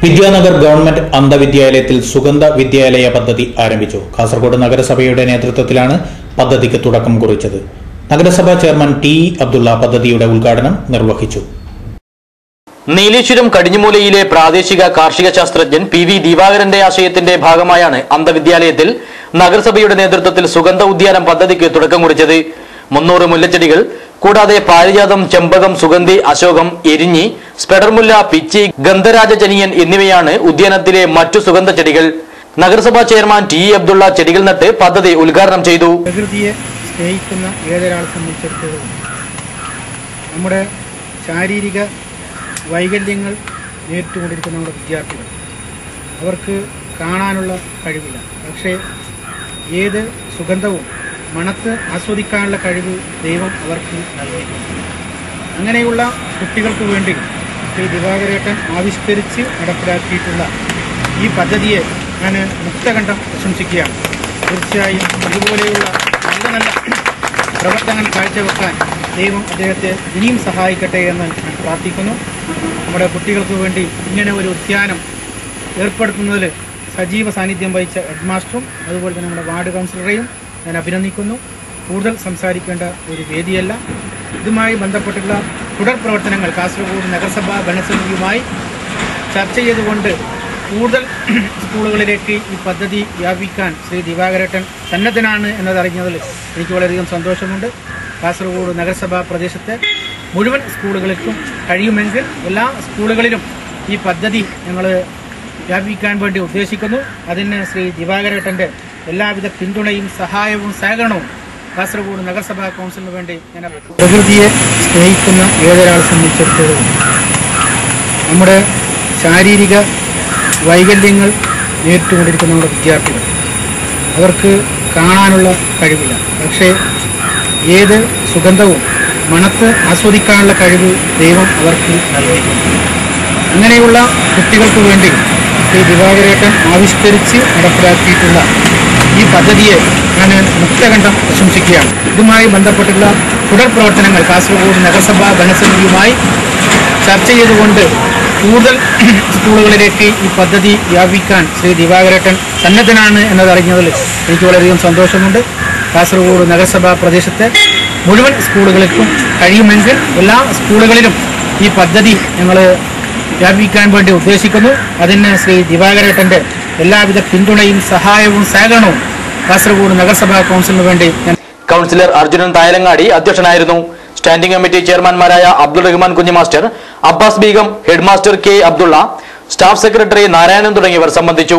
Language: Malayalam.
വിദ്യാനഗർ ഗവൺമെന്റ് അന്ധവിദ്യാലയത്തിൽ സുഗന്ധ വിദ്യാലയ പദ്ധതി ആരംഭിച്ചു. കാസർഗോഡ് നഗരസഭയുടെ നേതൃത്വത്തിലാണ് പദ്ധതിക്ക് തുടക്കം കുറിച്ചത്. നഗരസഭാ ചെയർമാൻ ടി അബ്ദുള്ള പദ്ധതിയുടെ ഉദ്ഘാടനം നിർവഹിച്ചു. നീലേശ്വരം കടിഞ്ഞുമൂലയിലെ പ്രാദേശിക കാർഷിക ശാസ്ത്രജ്ഞൻ PV ദിവാകരന്റെ ആശയത്തിന്റെ ഭാഗമായാണ് അന്ധവിദ്യാലയത്തിൽ നഗരസഭയുടെ നേതൃത്വത്തിൽ സുഗന്ധ ഉദ്യാനം പദ്ധതിക്ക് തുടക്കം കുറിച്ചത്. 300 മുല്ലച്ചെടികൾ കൂടാതെ പാരിജാതം, ചെമ്പകം, സുഗന്ധി, അശോകം, എരിഞ്ഞി, സ്പെഡർമുല്ല, പിച്ചി, ഗന്ധരാജചനിയൻ എന്നിവയാണ് ഉദ്യാനത്തിലെ മറ്റു സുഗന്ധ ചെടികൾ. നഗരസഭാ ചെയർമാൻ ടി അബ്ദുള്ള ചെടികൾ നട്ട് പദ്ധതി ഉദ്ഘാടനം ചെയ്തു. പ്രകൃതിയെ സ്നേഹിക്കുന്ന ഏതൊരാളെ സംബന്ധിച്ചിടത്തോളം നമ്മുടെ ശാരീരിക വൈകല്യങ്ങൾ നേരിട്ടുകൊണ്ടിരിക്കുന്ന നമ്മുടെ വിദ്യാർത്ഥികൾ, അവർക്ക് കാണാനുള്ള കഴിവില്ല. പക്ഷേ ഏത് സുഗന്ധവും മണത്ത് ആസ്വദിക്കാനുള്ള കഴിവ് ദൈവം അവർക്ക് നൽകിയിട്ടുണ്ട്. അങ്ങനെയുള്ള കുട്ടികൾക്ക് വേണ്ടി ശ്രീ ദിവാകരേട്ടൻ ആവിഷ്കരിച്ച് നടപ്പിലാക്കിയിട്ടുള്ള ഈ പദ്ധതിയെ ഞാൻ മുക്തകണ്ഠം പ്രശംസിക്കുകയാണ്. തീർച്ചയായും ഇതുപോലെയുള്ള നല്ല നല്ല പ്രവർത്തനങ്ങൾ കാഴ്ചവെക്കാൻ ദൈവം അദ്ദേഹത്തെ ഇനിയും സഹായിക്കട്ടെ എന്ന് ഞാൻ പ്രാർത്ഥിക്കുന്നു. നമ്മുടെ കുട്ടികൾക്ക് വേണ്ടി ഇങ്ങനെ ഒരു ഉദ്യാനം ഏർപ്പെടുത്തുന്നതിൽ സജീവ സാന്നിധ്യം വഹിച്ച ഹെഡ് മാസ്റ്ററും അതുപോലെ തന്നെ നമ്മുടെ വാർഡ് കൗൺസിലറെയും ഞാൻ അഭിനന്ദിക്കുന്നു. കൂടുതൽ സംസാരിക്കേണ്ട ഒരു വേദിയല്ല. ഇതുമായി ബന്ധപ്പെട്ടുള്ള തുടർ പ്രവർത്തനങ്ങൾ കാസർഗോഡ് നഗരസഭാ ഭരണസമിതിയുമായി ചർച്ച ചെയ്തുകൊണ്ട് കൂടുതൽ സ്കൂളുകളിലേക്ക് ഈ പദ്ധതി വ്യാപിക്കാൻ ശ്രീ ദിവാകരേട്ടൻ സന്നദ്ധനാണ് എന്നതറിഞ്ഞതിൽ എനിക്ക് വളരെയധികം സന്തോഷമുണ്ട്. കാസർഗോഡ് നഗരസഭാ പ്രദേശത്തെ മുഴുവൻ സ്കൂളുകൾക്കും കഴിയുമെങ്കിൽ എല്ലാ സ്കൂളുകളിലും ഈ പദ്ധതി ഞങ്ങൾ വ്യാപിക്കാൻ വേണ്ടി ഉദ്ദേശിക്കുന്നു. അതിന് ശ്രീ ദിവാകരേട്ടൻ്റെ എല്ലാവിധ പിന്തുണയും സഹായവും സഹകരണവും കാസർഗോഡ് നഗരസഭാ കൗൺസിലിന് വേണ്ടി ഞാൻ പ്രകൃതിയെ സ്നേഹിക്കുന്ന ഏതൊരാളെ സംബന്ധിച്ചിടത്തോളം നമ്മുടെ ശാരീരിക വൈകല്യങ്ങൾ നേരിട്ടുകൊണ്ടിരിക്കുന്ന നമ്മുടെ വിദ്യാർത്ഥികൾ, അവർക്ക് കാണാനുള്ള കഴിവില്ല. പക്ഷേ ഏത് സുഗന്ധവും മണത്ത് ആസ്വദിക്കാനുള്ള കഴിവ് ദൈവം അവർക്ക് നൽകിയിട്ടുണ്ട്. അങ്ങനെയുള്ള കുട്ടികൾക്ക് വേണ്ടി ശ്രീ ദിവാകരേട്ടൻ ആവിഷ്കരിച്ച് നടപ്പിലാക്കിയിട്ടുള്ള ഈ പദ്ധതിയെ ഞാൻ മുക്തകണ്ഠം പ്രശംസിക്കുകയാണ്. ഇതുമായി ബന്ധപ്പെട്ടുള്ള തുടർ പ്രവർത്തനങ്ങൾ കാസർഗോഡ് നഗരസഭാ ഭരണസമിതിയുമായി ചർച്ച ചെയ്തുകൊണ്ട് കൂടുതൽ സ്കൂളുകളിലേക്ക് ഈ പദ്ധതി വ്യാപിക്കാൻ ശ്രീ ദിവാകരേട്ടൻ സന്നദ്ധനാണ് എന്നതറിഞ്ഞതിൽ എനിക്ക് വളരെയധികം സന്തോഷമുണ്ട്. കാസർഗോഡ് നഗരസഭാ പ്രദേശത്തെ മുഴുവൻ സ്കൂളുകൾക്കും കഴിയുമെങ്കിൽ എല്ലാ സ്കൂളുകളിലും ഈ പദ്ധതി ഞങ്ങൾ വ്യാപിക്കാൻ വേണ്ടി ഉദ്ദേശിക്കുന്നു. അതിന് ശ്രീ ദിവാകരേട്ടൻ്റെ എല്ലാവിധ പിന്തുണയും സഹായവും സഹകരണവും കാസർഗോഡ് നഗരസഭാ കൗൺസിലിന് വേണ്ടി കൗൺസിലർ അർജുനൻ തായലങ്ങാടി അധ്യക്ഷനായിരുന്നു. സ്റ്റാൻഡിംഗ് കമ്മിറ്റി ചെയർമാൻമാരായ Abdul Rahman Kunhi master, Abbas Begum, head master K Abdulla, staff secretary Narayanan തുടങ്ങിയവർ സംബന്ധിച്ചു.